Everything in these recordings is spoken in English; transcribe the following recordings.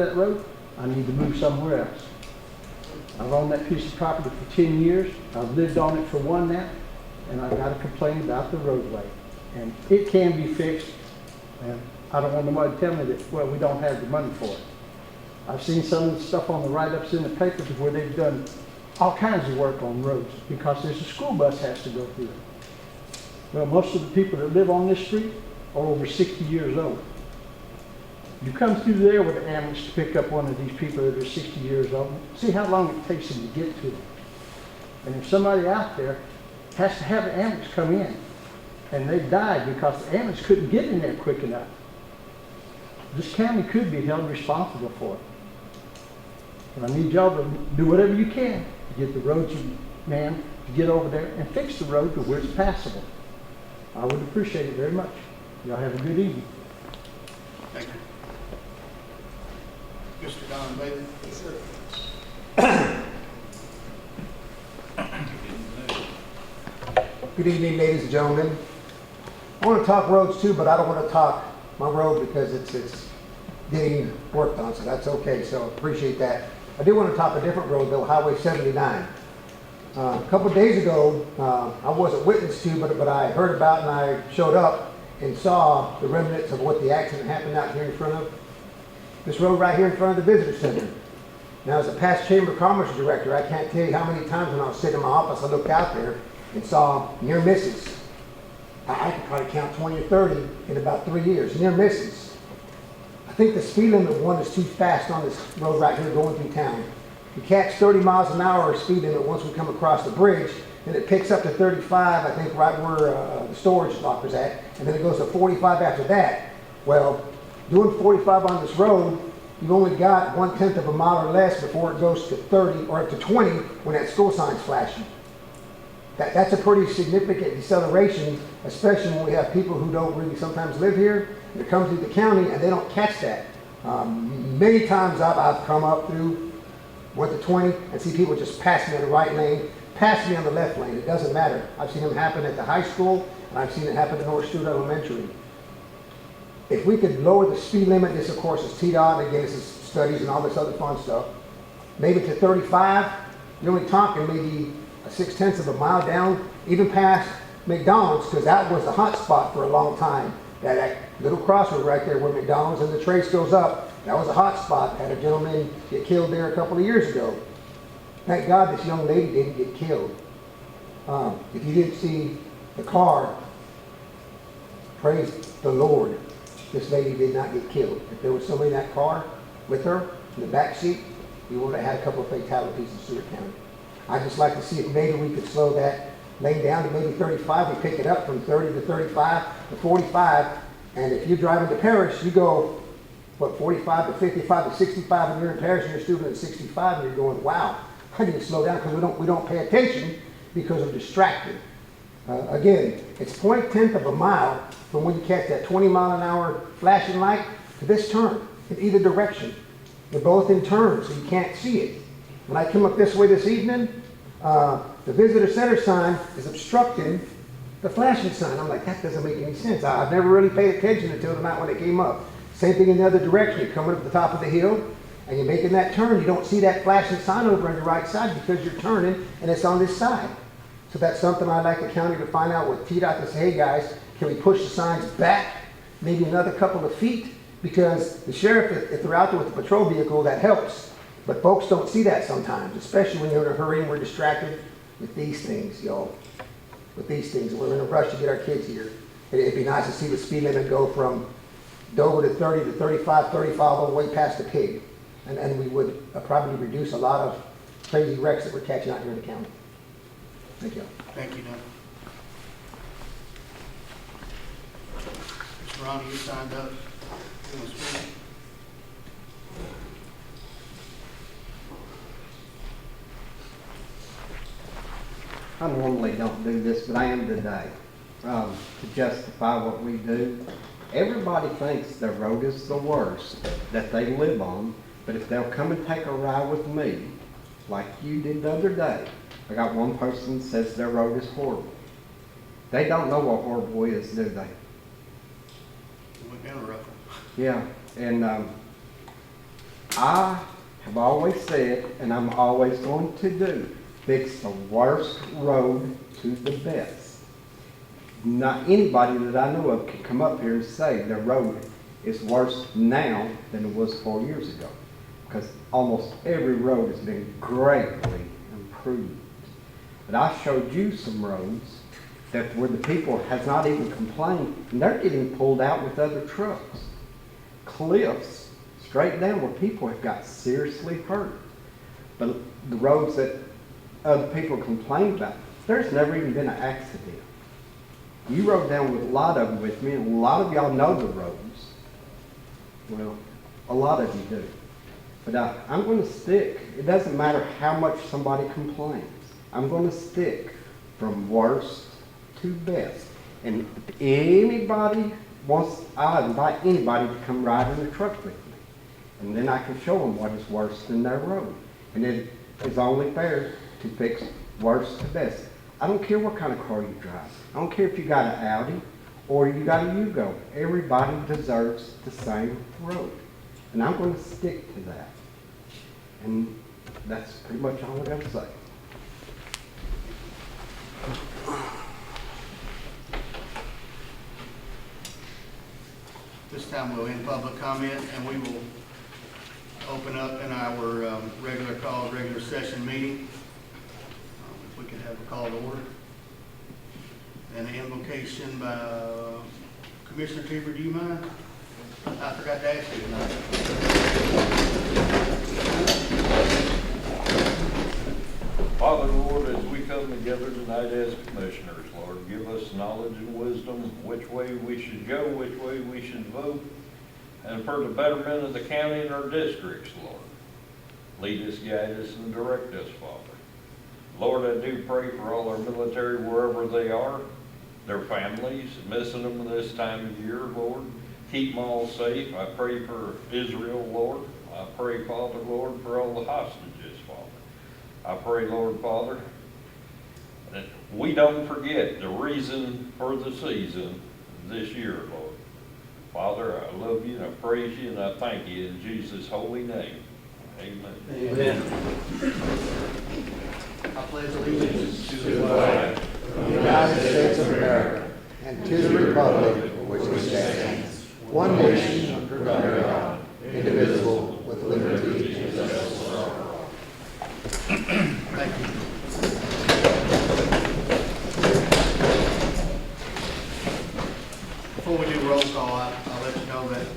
that road, I need to move somewhere else. I've owned that piece of property for 10 years. I've lived on it for one now, and I've got a complaint about the roadway. And it can be fixed, and I don't want nobody to tell me that, well, we don't have the money for it. I've seen some of the stuff on the write-ups in the papers where they've done all kinds of work on roads because there's a school bus has to go through it. Well, most of the people that live on this street are over 60 years old. You come through there with an ambulance to pick up one of these people that are 60 years old, see how long it takes them to get to them. And if somebody out there has to have an ambulance come in, and they died because the ambulance couldn't get in there quick enough, this county could be held responsible for it. And I need y'all to do whatever you can to get the roads, man, to get over there and fix the road to where it's passable. I would appreciate it very much. Y'all have a good evening. Thank you. Mr. Don Bailey? Yes, sir. Good evening, ladies and gentlemen. I want to talk roads too, but I don't want to talk my road because it's getting worked on, so that's okay, so appreciate that. I do want to talk a different road though, Highway 79. A couple of days ago, I wasn't witness to, but I heard about and I showed up and saw the remnants of what the accident happened out here in front of this road right here in front of the visitor center. Now, as a past Chamber of Commerce director, I can't tell you how many times when I was sitting in my office, I looked out there and saw near misses. I could probably count 20 or 30 in about 3 years, near misses. I think the speed limit one is too fast on this road right here going through town. You catch 30 miles an hour speed limit once we come across the bridge, and it picks up to 35, I think, right where the storage locker's at, and then it goes to 45 after that. Well, doing 45 on this road, you've only got 1/10 of a mile or less before it goes to 30 or up to 20 when that school sign's flashing. That's a pretty significant deceleration, especially when we have people who don't really sometimes live here. They come through the county and they don't catch that. Many times I've come up through, went to 20 and see people just pass me in the right lane, pass me on the left lane. It doesn't matter. I've seen them happen at the high school and I've seen it happen at North Stewart Elementary. If we could lower the speed limit, this of course is TDOT, again this is studies and all this other fun stuff, maybe to 35, you're only talking maybe a 6/10 of a mile down, even past McDonald's, because that was the hot spot for a long time. That little crossroad right there where McDonald's and the trace goes up, that was a hot spot. Had a gentleman get killed there a couple of years ago. Thank God this young lady didn't get killed. If you didn't see the car, praise the Lord, this lady did not get killed. If there was somebody in that car with her in the back seat, we would have had a couple of fatalities in Stewart County. I'd just like to see if maybe we could slow that lane down to maybe 35. We pick it up from 30 to 35 to 45. And if you're driving to Paris, you go, what, 45 to 55 to 65, and you're in Paris and you're still doing 65, and you're going, wow, I need to slow down because we don't pay attention because we're distracted. Again, it's 0.1 of a mile from when you catch that 20 mile an hour flashing light to this turn in either direction. They're both in turn, so you can't see it. When I come up this way this evening, the visitor center sign is obstructing the flashing sign. I'm like, that doesn't make any sense. I've never really paid attention until tonight when it came up. Same thing in the other direction. You're coming up the top of the hill and you're making that turn. You don't see that flashing sign over on the right side because you're turning and it's on this side. So that's something I'd like the county to find out with TDOT to say, hey guys, can we push the signs back maybe another couple of feet? Because the sheriff, if they're out there with the patrol vehicle, that helps. But folks don't see that sometimes, especially when you're in a hurry and we're distracted with these things, y'all. With these things, we're in a rush to get our kids here. It'd be nice to see the speed limit go from Dover to 30 to 35, 35 all the way past the pig. And we would probably reduce a lot of crazy wrecks that we're catching out here in the county. Thank you. Thank you, Doug. Mr. Ronnie, you signed up. You want to speak? I normally don't do this, but I am today, to justify what we do. Everybody thinks their road is the worst that they live on, but if they'll come and take a ride with me, like you did the other day, I got one person that says their road is horrible. They don't know what horrible is, do they? We're going to ruffle. Yeah, and I have always said, and I'm always going to do, fix the worst road to the best. Not anybody that I know of can come up here and say the road is worse now than it was 4 years ago. Because almost every road has been greatly improved. But I showed you some roads that where the people has not even complained, and they're getting pulled out with other trucks. Cliffs straight down where people have got seriously hurt. But the roads that other people complain about, there's never even been an accident. You rode down with a lot of them with me, and a lot of y'all know the roads. Well, a lot of you do. But I'm going to stick. It doesn't matter how much somebody complains. I'm going to stick from worst to best. And if anybody wants, I'll invite anybody to come ride in a truck with me. And then I can show them what is worse than their road. And it is only fair to fix worst to best. I don't care what kind of car you drive. I don't care if you got an Audi or you got a Yugo. Everybody deserves the same road. And I'm going to stick to that. And that's pretty much all I got to say. This time we'll end public comment and we will open up in our regular session meeting. If we could have a call to order. And an invocation by Commissioner Teeper, do you mind? I forgot to ask you tonight. Father, Lord, as we come together tonight as commissioners, Lord, give us knowledge and wisdom, which way we should go, which way we should vote, and for the betterment of the county and our districts, Lord. Lead us, guide us, and direct us, Father. Lord, I do pray for all our military wherever they are, their families, missing them this time of year, Lord. Keep them all safe. I pray for Israel, Lord. I pray, Father, Lord, for all the hostages, Father. I pray, Lord, Father, that we don't forget the reason for the season this year, Lord. Father, I love you and I praise you and I thank you in Jesus' holy name. Amen. Amen. I pledge allegiance to the flag of the United States of America and to the republic for which it stands, one nation under God, indivisible, with liberty and justice for all. Thank you. Before we do roll call, I'll let you know that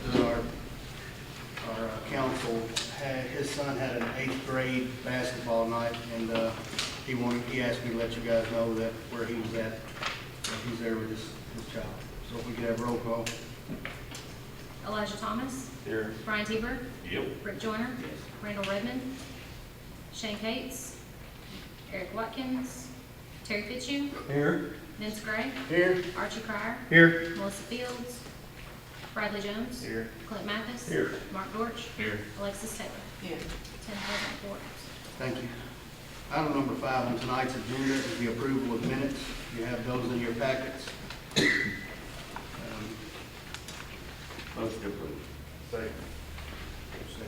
our council his son had an 8th grade basketball night, and he asked me to let you guys know that where he was at. He's there with his child. So if we could have roll call. Elijah Thomas. Here. Brian Teeber. Yep. Rick Joyner. Randall Redmond. Shane Cates. Eric Watkins. Terry Fitzhugh. Here. Vince Gray. Here. Archie Cryer. Here. Melissa Fields. Bradley Jones. Here. Clint Mathis. Here. Mark Dortch. Here. Alexis Taylor. Here. 10 present, 4 absent. Thank you. Item number 5 on tonight's agenda is the approval of minutes. You have those in your packets. Most approved. Second by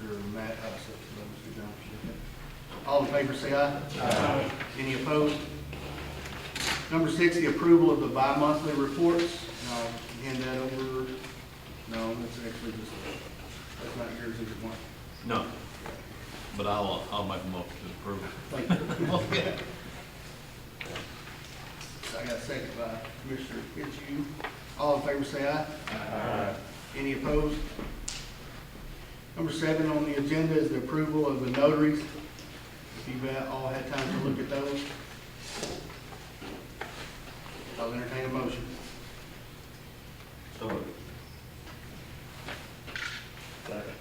Mr. Matt, second by Mr. Johnson. All in favor, say aye. Aye. Any opposed? Number 6, the approval of the bi-monthly reports. And I'll hand that over. No, that's actually just, that's not yours, is it, Mark? No, but I'll make a motion to approve it. Thank you. Okay. I got a second by Commissioner Fitzhugh. All in favor, say aye. Aye. Any opposed? Number 7 on the agenda is the approval of the notaries. If you've all had time to look at those, I'll entertain a motion. So moved. Second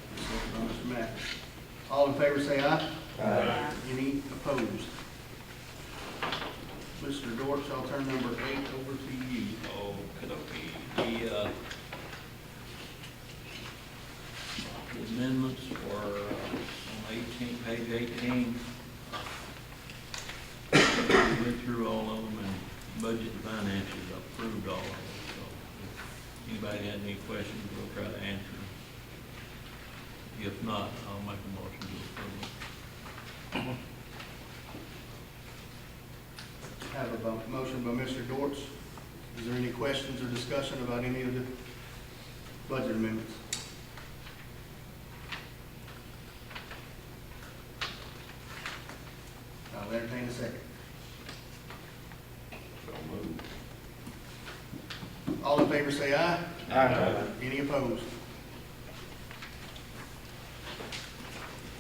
by Mr. Matt. All in favor, say aye. Aye. Any opposed? Mr. Dortch, I'll turn number 8 over to you. The amendments were on page 18. We went through all of them, and budget and finances approved all of them. So if anybody had any questions, we'll try to answer them. If not, I'll make a motion to approve. Have a motion by Mr. Dortz. Is there any questions or discussion about any of the budget amendments? I'll entertain a second. So moved. All in favor say aye. Aye. Any opposed?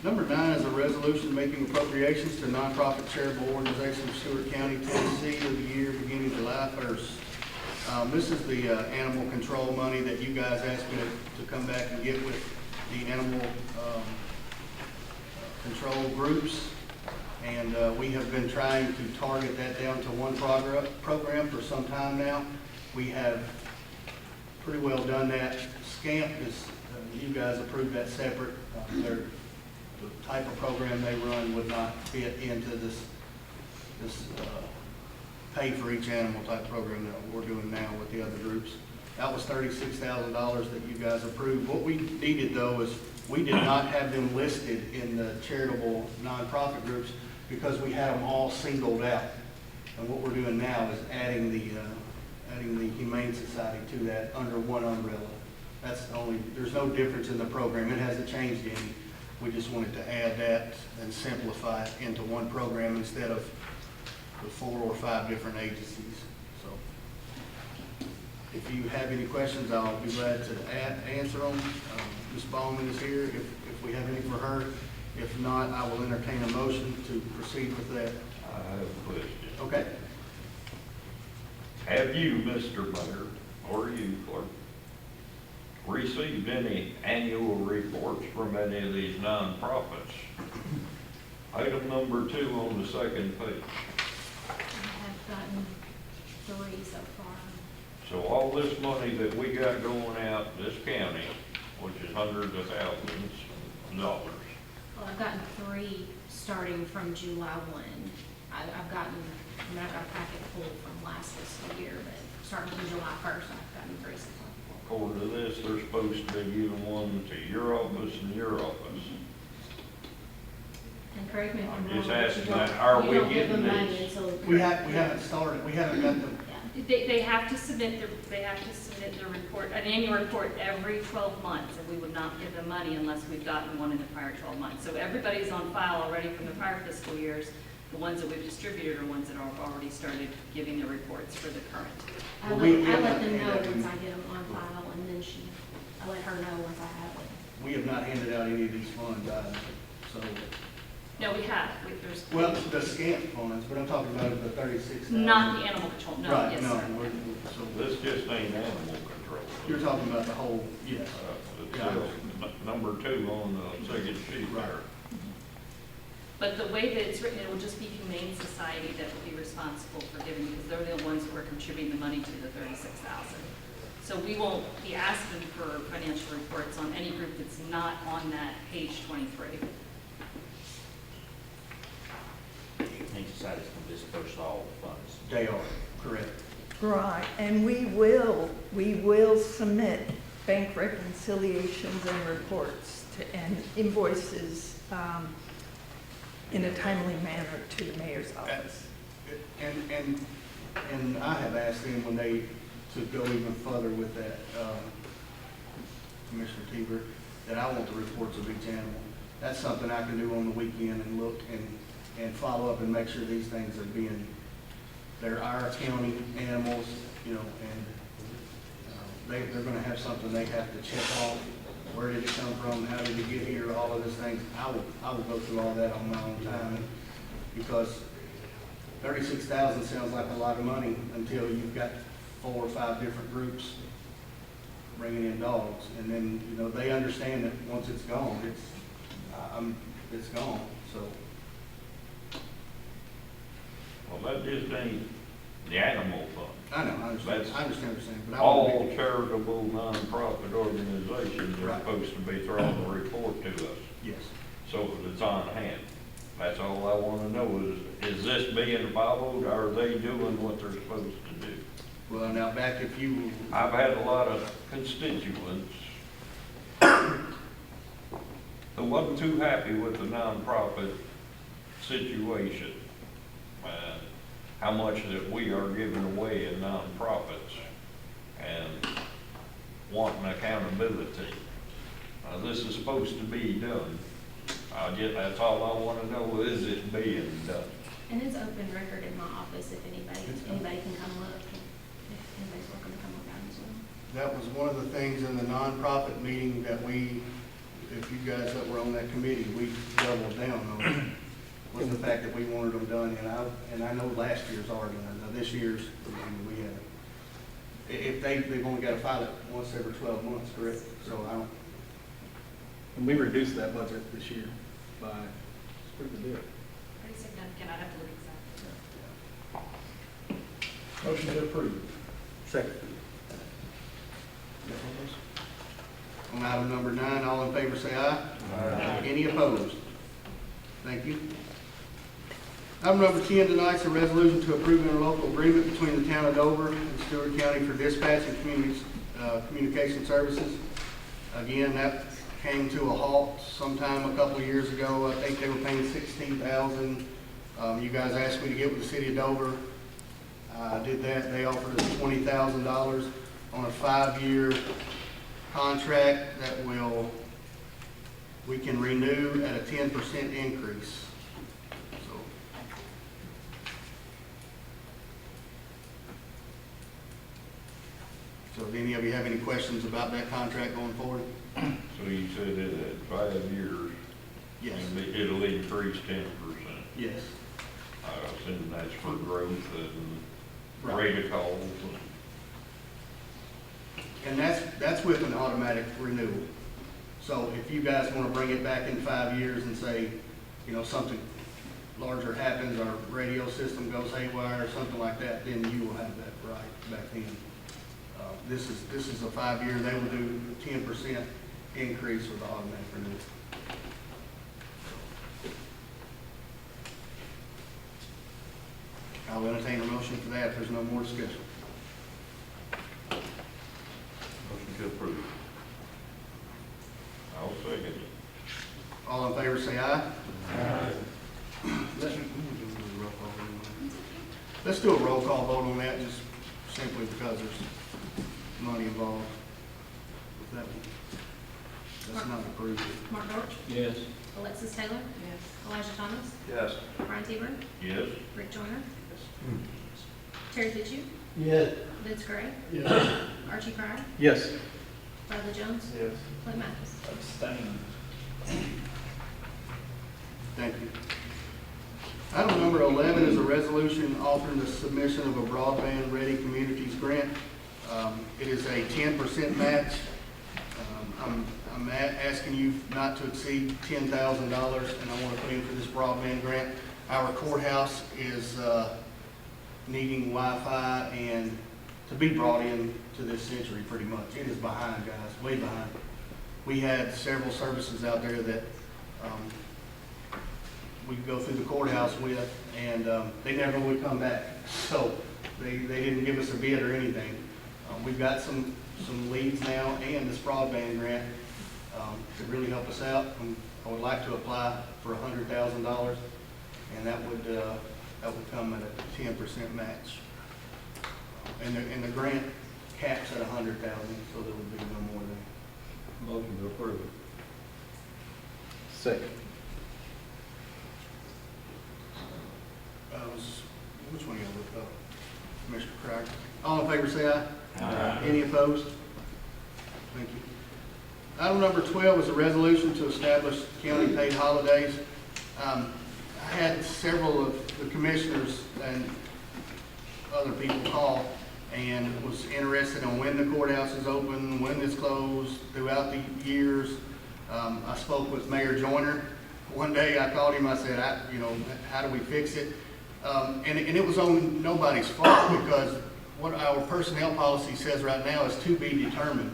Number 9 is a resolution making appropriations to nonprofit charitable organization of Stewart County, Tennessee of the year beginning July 1st. This is the animal control money that you guys asked me to come back and get with the animal control groups. And we have been trying to target that down to one program for some time now. We have pretty well done that. SCAMP is, you guys approved that separate. The type of program they run would not fit into this pay for each animal type program that we're doing now with the other groups. That was $36,000 that you guys approved. What we needed though is we did not have them listed in the charitable nonprofit groups because we had them all singled out. And what we're doing now is adding the Humane Society to that under one umbrella. That's the only, there's no difference in the program. It hasn't changed any. We just wanted to add that and simplify it into one program instead of the 4 or 5 different agencies. So if you have any questions, I'll be glad to answer them. Ms. Bowman is here if we have any for her. If not, I will entertain a motion to proceed with that. I have a question. Okay. Have you, Mr. Mayor, or you, clerk, received any annual reports from any of these nonprofits? Item number 2 on the second page. I have gotten 3 so far. So all this money that we got going out this county, which is hundreds of thousands of dollars, Well, I've gotten 3 starting from July 1. I've got a packet full from last fiscal year, but starting from July 1st, I've gotten 3 so far. according to this, they're supposed to be giving one to your office and your office. And correct me if I'm I'm wrong. just but you asking don't- that, are you we don't give them getting money this? until- We haven't started, we haven't got the, Yeah. They have to submit their report, an annual report every 12 months, and we would not give them money unless we've gotten one in the prior 12 months. So everybody's on file already from the prior fiscal years. The ones that we've distributed are ones that have already started giving their reports for the current. I Well, let, we I have let not them know handed once them. I get them on file, and then I let her know once I have it. we have not handed out any of these funds either. So, No, we have, there's, well, the SCAMP funds, but I'm talking about the 36,000. not the animal control, no, Right, yes, no, sir. so This just ain't animal control. you're talking about the whole, yes. It Yeah. says number 2 on the second sheet Right. there. But the way that it's written, it will just be Humane Society that will be responsible for giving, because they're the ones who are contributing the money to the 36,000. So we won't be asking for financial reports on any group that's not on that page 23. Humane Society's gonna disperse all the funds. They are, correct. Right, and we will submit bank reconciliations and reports and invoices in a timely manner to the mayor's office. And I have asked them when they, to go even further with that, Commissioner Teeber, that I want the reports of each animal. That's something I can do on the weekend and look and follow up and make sure these things are being, they're our county animals, you know, and they're gonna have something they have to check off. Where did it come from? How did it get here? All of those things. I will go through all that on my own time, because 36,000 sounds like a lot of money until you've got 4 or 5 different groups bringing in dogs, and then, you know, they understand that once it's gone, it's gone, so. Well, that just ain't the animal fund. I know, I understand That's what you're saying, but I want All to be, charitable nonprofit organizations are Right. supposed to be throwing a report to us, yes. so that it's on hand. That's all I wanna know is this being followed, are they doing what they're supposed to do? Well, now back if you, I've had a lot of constituents wasn't too happy with the nonprofit situation. And how much that we are giving away in nonprofits and wanting accountability. This is supposed to be done. That's all I want to know, is it being done? And it's open record in my office if anybody can come look, if anybody's welcome to come look at it as well. That was one of the things in the nonprofit meeting that if you guys that were on that committee, we doubled down on, was the fact that we wanted them done, and I know last year's already done. Now this year's, we haven't. If they've only got to file it once every 12 months, correct? So I don't. And we reduced that budget this year by a pretty good deal. Pretty significant, I'd have to look exactly. Motion to approve. Second. On item number 9, all in favor say aye. Aye. Any opposed? Thank you. Item number 10 tonight is a resolution to approve an interlocal agreement between the town of Dover and Stewart County for dispatch and communication services. Again, that came to a halt sometime a couple of years ago. I think they were paying $16,000. You guys asked me to get with the city of Dover. I did that. They offered us $20,000 on a 5-year contract that we can renew at a 10% increase. So if any of you have any questions about that contract going forward? So you said it at 5 years? Yes. And it'll increase 10%? Yes. I assume that's for growth and Right. rate of calls. And that's with an automatic renewal. So if you guys want to bring it back in 5 years and say, something larger happens, our radio system goes haywire or something like that, then you will have that right back then. This is a 5-year. They will do 10% increase with the automatic renewal. I'll entertain a motion for that if there's no more discussion. Motion to approve. I'll second it. All in favor say aye. Aye. Let's do a roll call vote on that, just simply because there's money involved with that one. That's not approved. Mark Dorch, Yes. Alexis Taylor, Yes. Elijah Thomas, Yes. Brian T. Yes. Rick Joyner, Terry Fitchie, Yes. Vince Gray, Archie Pryor, Yes. Bradley Jones, Yes. Clay Matthews. Abstain. Thank you. Item number 11 is a resolution offering the submission of a broadband ready communities grant. It is a 10% match. I'm asking you not to exceed $10,000, and I want to put in for this broadband grant. Our courthouse is needing Wi-Fi and to be brought in to this century pretty much. It is behind, guys, way behind. We had several services out there that we could go through the courthouse with, and they never would come back. So they didn't give us a bid or anything. We've got some leads now and this broadband grant to really help us out. I would like to apply for $100,000, and that would come at a 10% match. And the grant caps at $100,000, so there would be no more than. Motion to approve. Second. Which one you gonna look up? Commissioner Crowder. All in favor say aye. Aye. Any opposed? Thank you. Item number 12 is a resolution to establish county paid holidays. I had several of the commissioners and other people call and was interested in when the courthouse is open, when it's closed, throughout the years. I spoke with Mayor Joyner. One day I called him, I said, how do we fix it? And it was on nobody's fault, because what our personnel policy says right now is to be determined.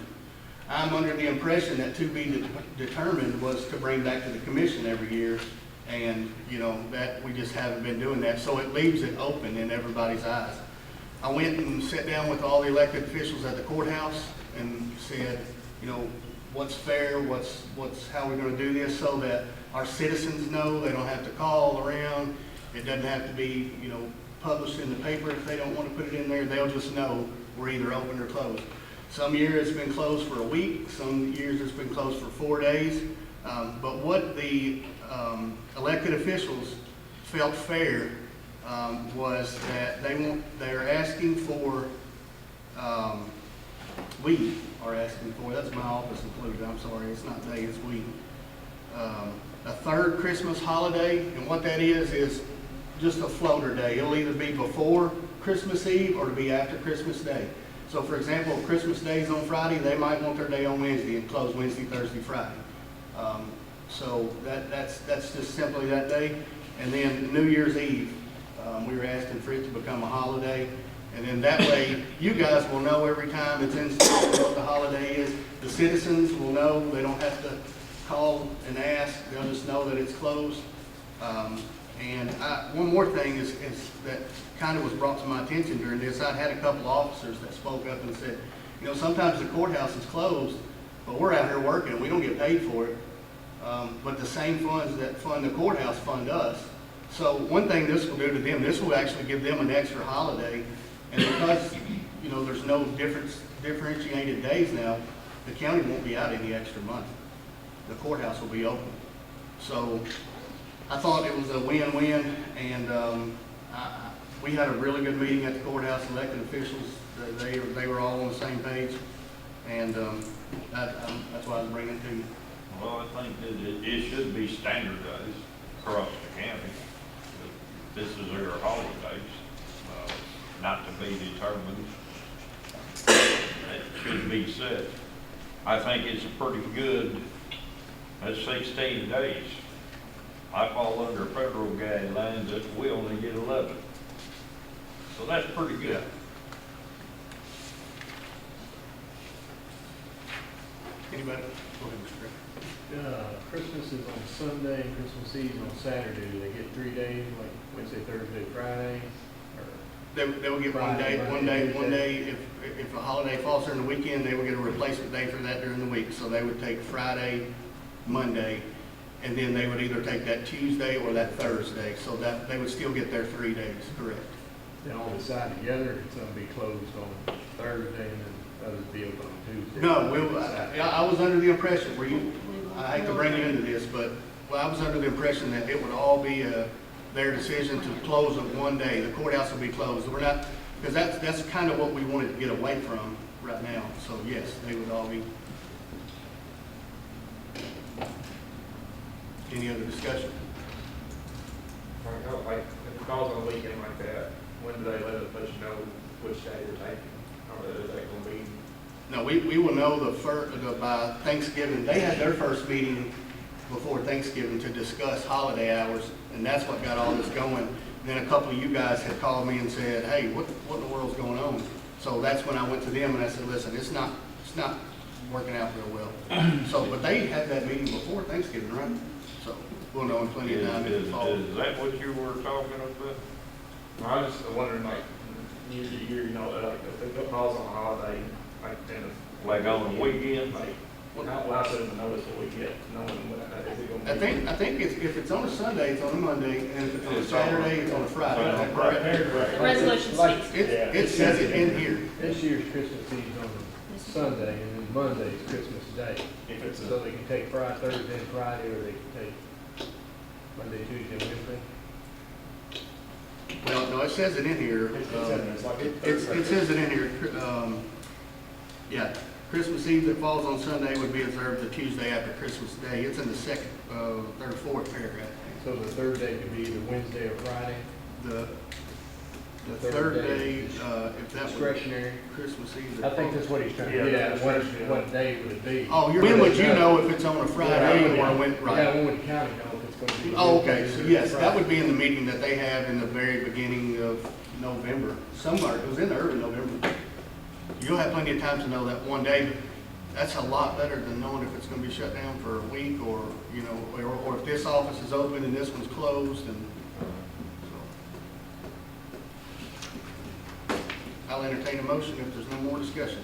I'm under the impression that to be determined was to bring back to the commission every year, and that we just haven't been doing that. So it leaves it open in everybody's eyes. I went and sat down with all the elected officials at the courthouse and said, what's fair, how we're gonna do this, so that our citizens know, they don't have to call around. It doesn't have to be, published in the paper if they don't wanna put it in there. They'll just know we're either open or closed. Some years it's been closed for a week, some years it's been closed for 4 days. But what the elected officials felt fair was that they're asking for, we are asking for, that's my office included, I'm sorry, it's not they, it's we. A third Christmas holiday, and what that is just a floater day. It'll either be before Christmas Eve or to be after Christmas Day. So for example, if Christmas Day is on Friday, they might want their day on Wednesday and close Wednesday, Thursday, Friday. So that's just simply that day. And then New Year's Eve, we were asking for it to become a holiday. And then that way, you guys will know every time it's in what the holiday is. The citizens will know, they don't have to call and ask, they'll just know that it's closed. And one more thing is that kind of was brought to my attention during this. I had a couple officers that spoke up and said, sometimes the courthouse is closed, but we're out here working and we don't get paid for it. But the same funds that fund the courthouse fund us. So one thing this will do to them, this will actually give them an extra holiday. And because, there's no differentiated days now, the county won't be out any extra money. The courthouse will be open. So I thought it was a win-win, and we had a really good meeting at the courthouse. Elected officials, they were all on the same page, and that's why I was bringing it to you. Well, I think that it should be standardized across the county. This is their holidays, not to be determined. It should be set. I think it's a pretty good, that's 16 days. I fall under federal guidelines that we only get 11. So that's pretty good. Anybody? Go ahead, Mr. Gray. Christmas is on Sunday and Christmas Eve is on Saturday. Do they get 3 days, like Wednesday, Thursday, Friday? Or They will get one day. If a holiday falls during the weekend, they will get a replacement day for that during the week. So they would take Friday, Monday, and then they would either take that Tuesday or that Thursday. So that they would still get their 3 days, correct? they all decide together, it's gonna be closed on Thursday and then others be open on Tuesday? No, I was under the impression, I hate to bring you into this, but I was under the impression that it would all be their decision to close on one day. The courthouse will be closed. We're not, because that's kind of what we wanted to get away from right now. So yes, they would all be. Any other discussion? Like, if it falls on a weekend like that, when do they let us know which day they're taking? Or is that going to be? No, we will know by Thanksgiving. They had their first meeting before Thanksgiving to discuss holiday hours, and that's what got all this going. And then a couple of you guys had called me and said, hey, what in the world's going on? So that's when I went to them and I said, listen, it's not working out real well. So, but they had that meeting before Thanksgiving, right? So we'll know in plenty of time if it falls. Is that what you were talking about? I was just wondering, like, year to year, like, if it falls on a holiday, like, Like on the weekend? like, how soon the notice will we get, knowing when is it going to be? I think if it's on a Sunday, it's on a Monday, and if it's on a Saturday, it's on a Friday. Is that correct? The resolution states. It says it in here. This year's Christmas Eve's on Sunday, and then Monday's Christmas Day. If it's So they can take Friday, Thursday, and Friday, or they can take Monday, Tuesday, and Wednesday. Well, no, it says it in here. It says it in here. Yeah, Christmas Eve that falls on Sunday would be observed the Tuesday after Christmas Day. It's in the second, third, fourth paragraph. So the third day could be either Wednesday or Friday. The third day, if that was Discretionary. Christmas Eve. I think that's what he's trying to get at. What day would it be? Oh, when would you know if it's on a Friday or when, Yeah, right? when would the county know if it's going to be? Oh, okay, so yes, that would be in the meeting that they have in the very beginning of November. Somewhere, it was in early November. You'll have plenty of time to know that one day. That's a lot better than knowing if it's gonna be shut down for a week or, or if this office is open and this one's closed and so. I'll entertain a motion if there's no more discussion.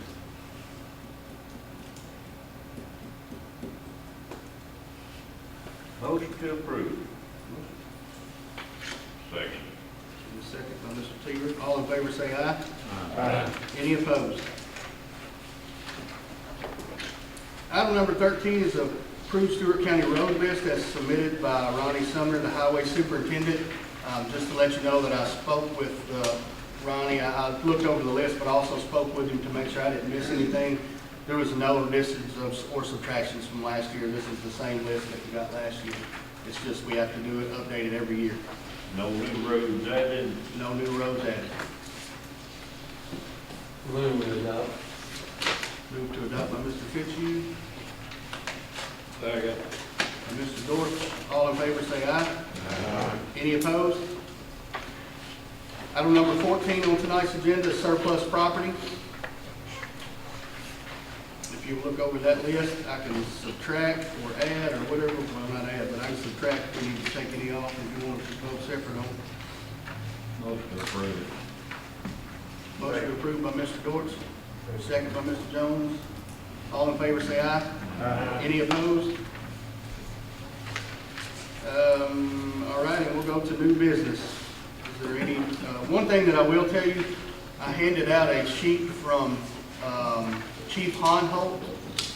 motion to approve. Second. Second by Mr. Teeter. All in favor say aye. Aye. Any opposed? Item number 13 is approved Stewart County road list as submitted by Ronnie Sumner, the highway superintendent. Just to let you know that I spoke with Ronnie. I looked over the list, but also spoke with him to make sure I didn't miss anything. There was no additions or subtractions from last year. This is the same list that we got last year. It's just we have to do it, update it every year. No new roads added. No new roads added. Move to adopt. Move to adopt by Mr. Fitzhugh. Second. By Mr. Dorff. All in favor say aye. Aye. Any opposed? Item number 14 on tonight's agenda is surplus property. If you look over that list, I can subtract or add or whatever, well not add, but I can subtract if we need to take any off if you want to vote separate on. Motion approved. Motion approved by Mr. Dortz, second by Mr. Jones. All in favor say aye. Aye. Any opposed? All right, and we'll go to new business. Is there any, one thing that I will tell you, I handed out a sheet from Chief Honholt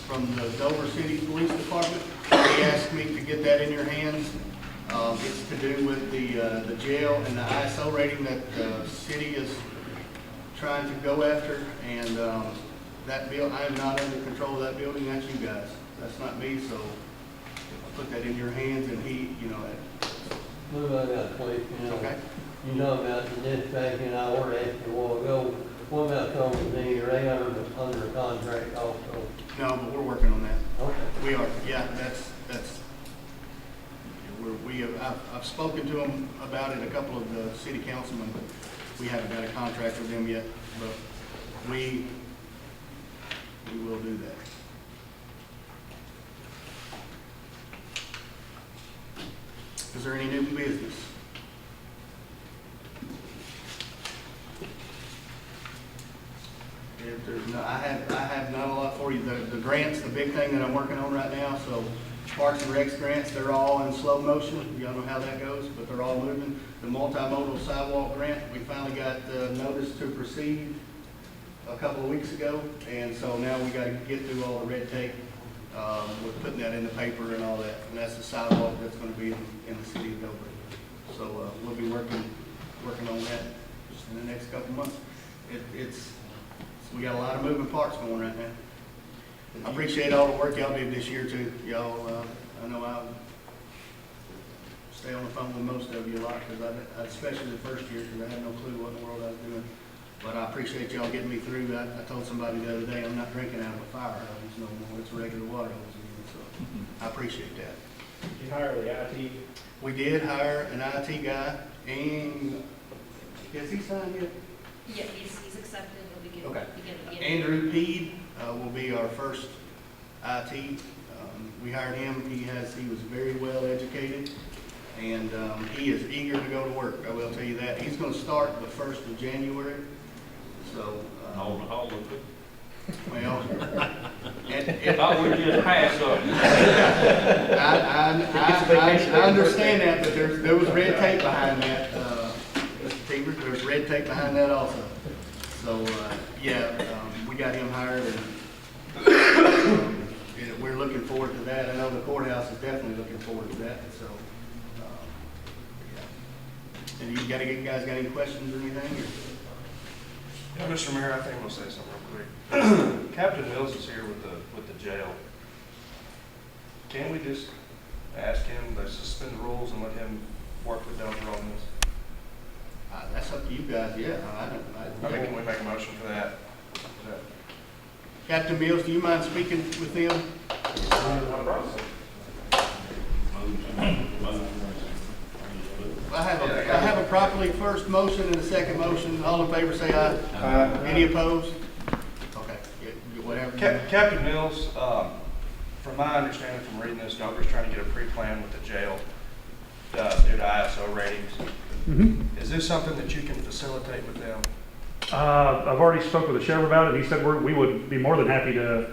from the Dover City Police Department. He asked me to get that in your hands. It's to do with the jail and the ISO rating that the city is trying to go after. And that bill, I am not under control of that building. That's you guys. That's not me. So I'll put that in your hands. And he, you know, Move on that, please. okay. You know about the dispatch, and I already asked you a while ago, what about company, are they under contract also? No, but we're working on that. Okay. We are, yeah, I've spoken to them about it, a couple of the city councilmen, but we haven't got a contract with them yet, but we will do that. Is there any new business? If there's no, I have not a lot for you. The grants, the big thing that I'm working on right now, so Parks and Recs grants, they're all in slow motion. Y'all know how that goes, but they're all moving. The multimodal sidewalk grant, we finally got notice to proceed a couple of weeks ago, and so now we got to get through all the red tape with putting that in the paper and all that. And that's the sidewalk that's going to be in the city of Dover. So we'll be working on that just in the next couple of months. We got a lot of moving parts going right now. I appreciate all the work y'all did this year too. Y'all, I know I'll stay on the phone with most of you a lot, because especially the first year, because I had no clue what in the world I was doing. But I appreciate y'all getting me through. I told somebody the other day, I'm not drinking out of a fire hose no more. It's regular water hose again, so I appreciate that. Did you hire the IT? We did hire an IT guy, and has he signed yet? Yeah, he's accepted, he'll be Okay. getting. Andrew Peed will be our first IT. We hired him. He was very well educated, and he is eager to go to work. I will tell you that. He's going to start the 1st of January. So, On the holiday. well, Thought we just passed something. I understand that, but there was red tape behind that, Mr. Teever. There was red tape behind that also. So, we got him hired, and we're looking forward to that. I know the courthouse is definitely looking forward to that, so, yeah. And you guys got any questions or anything? Or? Yeah, Mr. Mayor, I think we'll say something real quick. Captain Mills is here with the jail. Can we just ask him to suspend the rules and let him work with Dover on this? That's up to you guys, yeah. I mean, can we make a motion for that? Captain Mills, do you mind speaking with them? I have a properly first motion and a second motion. All in favor say aye. Aye. Any opposed? Okay, whatever. Captain Mills, from my understanding from reading this, Dover's trying to get a pre-plan with the jail due to ISO ratings. Mm-hmm. Is this something that you can facilitate with them? I've already spoke with the sheriff about it. He said we would be more than happy to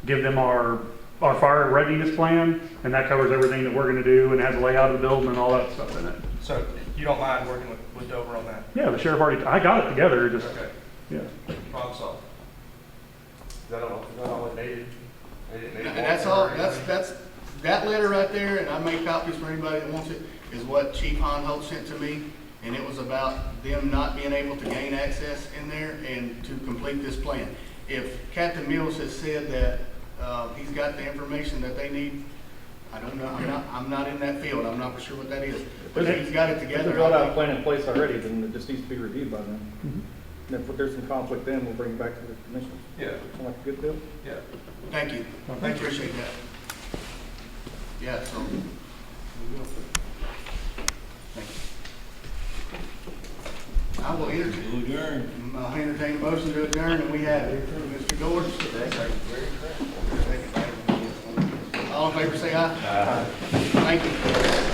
give them our our fire readiness plan, and that covers everything that we're gonna do, and has a layout of the building and all that stuff in it. So you don't mind working with Dover on that? Yeah, the sheriff already, I got it together, just, Okay, yeah. problem solved. Is that all it needed? They didn't need And more that's or all, anything? that letter right there, and I made copies for anybody that wants it, is what Chief Holt sent to me. And it was about them not being able to gain access in there and to complete this plan. If Captain Mills has said that, he's got the information that they need, I don't know, I'm not in that field, I'm not for sure what that is. But if he's got it If together. there's a drawdown plan in place already, then it just needs to be reviewed by them. Mm-hmm. And if there's some conflict, then we'll bring it back to the commission. Yeah, Sound like a good deal? yeah. Thank you, I appreciate that. Yeah, so. Thank you. I will entertain a motion to adjourn, and we have it. Mr. Gordon? All in favor, say aye. Aye. Thank you.